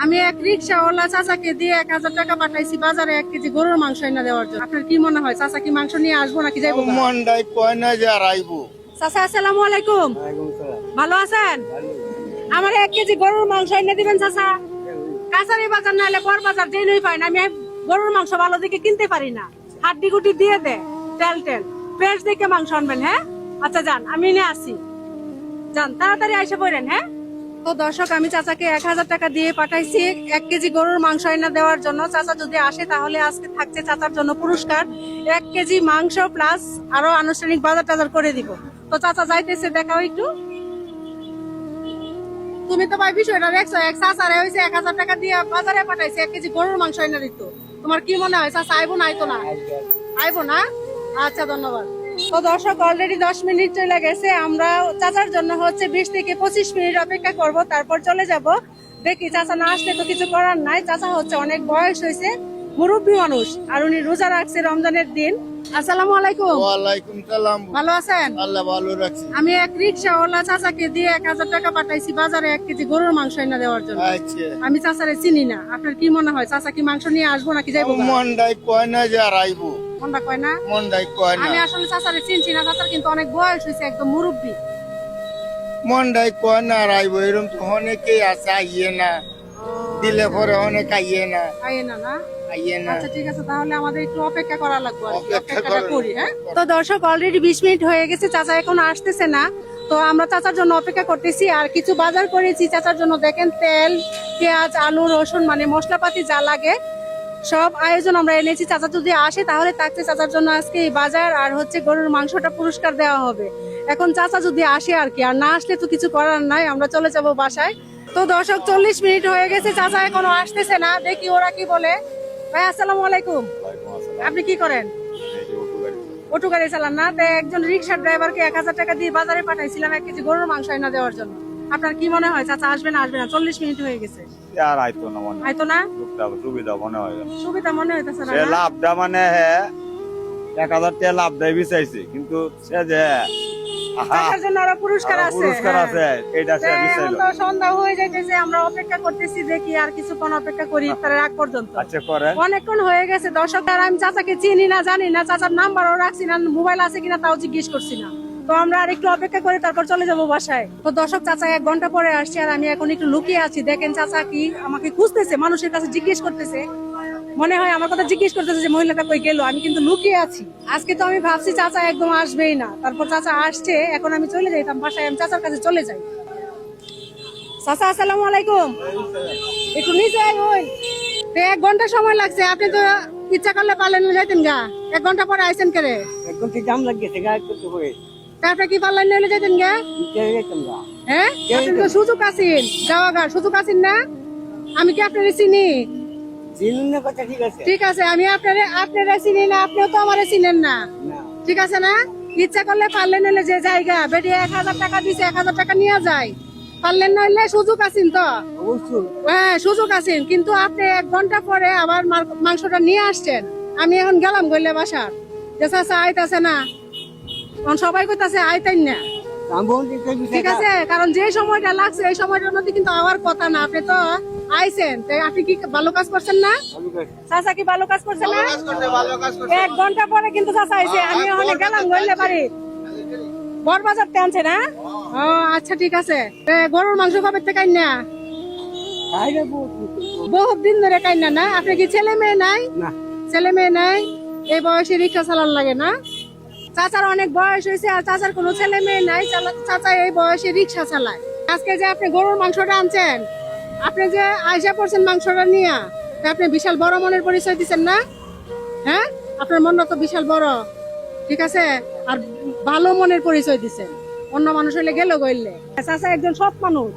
আমি এক রিক্সাওয়ালা চাচাকে দিয়ে 1000 টাকা পাঠাইছি বাজারে 1 কেজি গরুর মাংস এনে দেওয়ার জন্য। আপনার কি মনে হয় চাচা কি মাংস নিয়ে আসবো নাকি যাইবো? মন্ডাই কয় না যে আর আইবো। চাচা আসসালামু আলাইকুম। ভালো আছেন? আমার 1 কেজি গরুর মাংস এনে দিবেন চাচা। কাছারি বাজার না হলে বড় বাজার যেই পাই না, আমি গরুর মাংস ভালো দিকে কিনতে পারি না। হাড্ডি গুটি দিয়ে দে, তেল ফ্রেশ দেখে মাংস আনবেন। হ্যাঁ আচ্ছা যান, আমি নিয়ে আসি। যান তাড়াতাড়ি আইসা পড়েন। হ্যাঁ তো দর্শক, আমি চাচাকে 1000 টাকা দিয়ে পাঠাইছি 1 কেজি গরুর মাংস এনে দেওয়ার জন্য। চাচা যদি আসে তাহলে আজকে থাকছে চাচার জন্য পুরস্কার 1 কেজি মাংস প্লাস আরো আনুষ্ঠানিক বাজার টাজার করে দিব। তো চাচা যাইতেছে, দেখাও একটু। তুমি তো ভাই বিষয়টা দেখছো, এক চাচারে হয়েছে 1000 টাকা দিয়ে বাজারে পাঠাইছে 1 কেজি গরুর মাংস এনে দিত। তোমার কি মনে হয় চাচা আইবো না? আইতো না? আইবো না? আচ্ছা ধন্যবাদ। তো দর্শক, অলরেডি 10 মিনিট চলে গেছে। আমরা চাচার জন্য হচ্ছে 20 থেকে 25 মিনিট অপেক্ষা করব, তারপর চলে যাব। দেখি চাচা না আসলে তো কিছু করার নাই। চাচা হচ্ছে অনেক বয়স হয়েছে, মুরব্বী মানুষ, আর উনি রোজা রাখছে রমজানের দিন। আসসালামু আলাইকুম। ওয়ালাইকুম সালাম। ভালো আছেন? আল্লাহ ভালো রাখছে। আমি এক রিক্সাওয়ালা চাচাকে দিয়ে 1000 টাকা পাঠাইছি বাজারে 1 কেজি গরুর মাংস এনে দেওয়ার জন্য। আচ্ছা, আমি চাচারে চিনি না। আপনার কি মনে হয় চাচা কি মাংস নিয়ে আসবো নাকি যাইবো? মন্ডাই কয় না যে আর আইবো। কোনটা কয় না? মন্ডাই কয় না। আমি আসলে চাচারে চিনছি না। চাচার কিন্তু অনেক বয়স হয়েছে, একদম মুরব্বী। মন্ডাই কয় না আর আইবো, এরকম তো অনেকেই আছে আইয়ে না, দিলে পরে অনেক আইয়ে না। আইয়ে না না? আইয়ে না। আচ্ছা ঠিক আছে, তাহলে আমাদের একটু অপেক্ষা করা লাগবে আর কি। অপেক্ষা অপেক্ষাটা করেন। করি। হ্যাঁ তো দর্শক, অলরেডি 20 মিনিট হয়ে গেছে, চাচা এখন আসতেছে না। তো আমরা চাচার জন্য অপেক্ষা করতেছি। আর কিছু বাজার করেছি চাচার জন্য। দেখেন, তেল, পেঁয়াজ, আলু, রসুন, মানে মশলাপাতি যা লাগে সব আয়োজন আমরা এনেছি। চাচা যদি আসে তাহলে থাকছে চাচার জন্য আজকে এই বাজার, আর হচ্ছে গরুর মাংসটা পুরস্কার দেওয়া হবে। এখন চাচা যদি আসে আর কি, আর না আসলে তো কিছু করার নাই, আমরা চলে যাব বাসায়। তো দর্শক, 40 মিনিট হয়ে গেছে, চাচা এখনো আসতেছে না। দেখি ওরা কি বলে। ভাই আসসালামু আলাইকুম। আপনি কি করেন? অটো গাড়ি চালান না? তো একজন রিক্সার ড্রাইভারকে 1000 টাকা দিয়ে বাজারে পাঠাইছিলাম 1 কেজি গরুর মাংস এনে দেওয়ার জন্য। আপনার কি মনে হয় চাচা আসবে না আসবে না? 40 মিনিট হয়ে গেছে। আর আইতো না মনে হয়। আইতো না? সুবিধা মনে হয়। সুবিধা মনে হইতেছে না? সে লাভটা মানে হ্যাঁ 1000 টাকা লাভটাই বিচাইছে, কিন্তু সে যে চাচার জন্য আরো পুরস্কার আছে। পুরস্কার আছে এটা সে এখন বিচাইলো। তো সন্ধ্যা হয়ে যাইতেছে, আমরা অপেক্ষা করতেছি। দেখি আর কিছুক্ষণ অপেক্ষা করি ইফতারের আগ পর্যন্ত। আচ্ছা করে অনেকক্ষণ হয়ে গেছে দর্শক, আর আমি চাচাকে চিনি না, জানি না, চাচার নাম্বারও রাখছি না, মোবাইল আছে কিনা তাও জিজ্ঞেস করছি না। তো আমরা আর একটু অপেক্ষা করে তারপর চলে যাবো বাসায়। তো দর্শক, চাচা 1 ঘন্টা পরে আসছে, আর আমি এখন একটু লুকিয়ে আছি। দেখেন চাচা কি আমাকে খুঁজতেছে, মানুষের কাছে জিজ্ঞেস করতেছে। মনে হয় আমার কথা জিজ্ঞেস করতেছে যে মহিলাটা কই গেল। আমি কিন্তু লুকিয়ে আছি। আজকে তো আমি ভাবছি চাচা একদম আসবেই না, তারপর চাচা আসছে। এখন আমি চলে যাইতাম বাসায়, আমি চাচার কাছে চলে যাই। চাচা আসসালামু আলাইকুম। একটু নিচে আয়। ওই 1 ঘন্টা সময় লাগছে, আপনি তো ইচ্ছা করলে পারলেন না যাইতেন গা। 1 ঘন্টা পরে আইছেন করে। একদম ঠিক দাম লাগছে গা করতে হবে। তারপরে কি পারলেন না যাইতেন গা? হ্যাঁ আপনি তো সুযোগ আছেন যাওয়া গা, সুযোগ আছেন না? আমি কি আপনার চিনি? চিনুন কথা ঠিক আছে। ঠিক আছে, আমি আপনারা চিনি না, আপনিও তো আমারে চিনেন না। ঠিক আছে না? ইচ্ছা করলে পারলেন হলে যে জায়গা বেটি 1000 টাকা দিছে, 1000 টাকা নিয়ে যায়। পারলেন না হলে সুযোগ আছেন তো? অবশ্যই। হ্যাঁ সুযোগ আছেন, কিন্তু আপনি 1 ঘন্টা পরে আবার মাংসটা নিয়ে আসছেন। আমি এখন গেলাম গইলে বাসার, যে চাচা আইতাছে না। এখন সবাই কইতাছে আইতাই না। ঠিক আছে, কারণ যে সময়টা লাগছে এই সময়টার মধ্যে কিন্তু আমার কথা না। আপনি তো আইছেন, তাই আপনি কি ভালো কাজ করছেন না? চাচা কি ভালো কাজ করছেন না? 1 ঘন্টা পরে কিন্তু চাচা আইছে। আমি ওখানে গেলাম গইলে বাড়ি, বড়বাজার তে আনছে না? ও আচ্ছা ঠিক আছে। গরুর মাংস কবে থেকে আইনা? বহুত দিন ধরে কাইনা না? আপনি কি ছেলে মেয়ে নাই? ছেলে মেয়ে নাই? এই বয়সে রিক্সা চালান লাগে না? চাচার অনেক বয়স হয়েছে, আর চাচার কোনো ছেলে মেয়ে নাই। চাচা এই বয়সে রিক্সা চালায়। আজকে যে আপনি গরুর মাংসটা আনছেন, আপনি যে আইসা পড়ছেন মাংসটা নিয়ে, আপনি বিশাল বড় মনের পরিচয় দিচ্ছেন না? হ্যাঁ আপনার মনটা তো বিশাল বড়। ঠিক আছে, আর ভালো মনের পরিচয় দিচ্ছেন। অন্য মানুষ হইলে গেল গইলে। চাচা একজন সৎ মানুষ,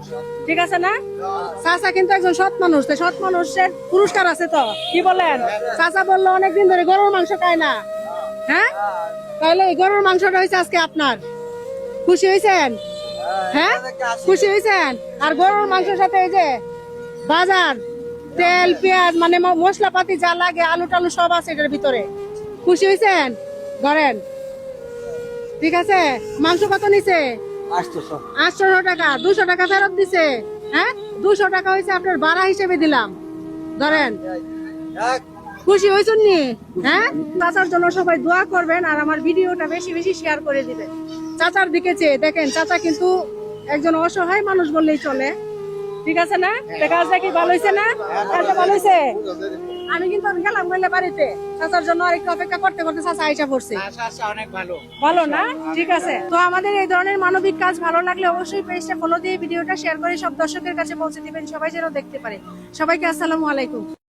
ঠিক আছে না? চাচা কিন্তু একজন সৎ মানুষ। সৎ মানুষের পুরস্কার আছে তো, কি বলেন? চাচা বললো অনেকদিন ধরে গরুর মাংস খায় না। হ্যাঁ তাহলে এই গরুর মাংসটা হয়েছে আজকে আপনার। খুশি হয়েছেন? হ্যাঁ খুশি হয়েছেন? আর গরুর মাংসের সাথে এই যে বাজার, তেল, পেঁয়াজ, মানে মশলাপাতি যা লাগে, আলু টালু সব আছে এটার ভিতরে। খুশি হয়েছেন? ধরেন, ঠিক আছে। মাংস কত নিছে? 800 টাকা। 200 টাকা ফেরত দিছে। হ্যাঁ 200 টাকা হয়েছে আপনার ভাড়া হিসেবে দিলাম, ধরেন। খুশি হয়েছেন নি? হ্যাঁ, চাচার জন্য সবাই দোয়া করবেন আর আমার ভিডিওটা বেশি বেশি শেয়ার করে দিবেন। চাচার দিকে চেয়ে দেখেন, চাচা কিন্তু একজন অসহায় মানুষ বললেই চলে। ঠিক আছে না? কাজটা কি ভালো হয়েছে না? কাজটা ভালো হয়েছে। আমি কিন্তু গেলাম বললে বাড়িতে, চাচার জন্য আর একটু অপেক্ষা করতে করতে চাচা আইসা পড়ছে। অনেক ভালো। ভালো না? ঠিক আছে। তো আমাদের এই ধরনের মানবিক কাজ ভালো লাগলে অবশ্যই পেজটা ফলো দিয়ে ভিডিওটা শেয়ার করে সব দর্শকের কাছে পৌঁছে দিবেন, সবাই যেন দেখতে পারে। সবাইকে আসসালামু আলাইকুম।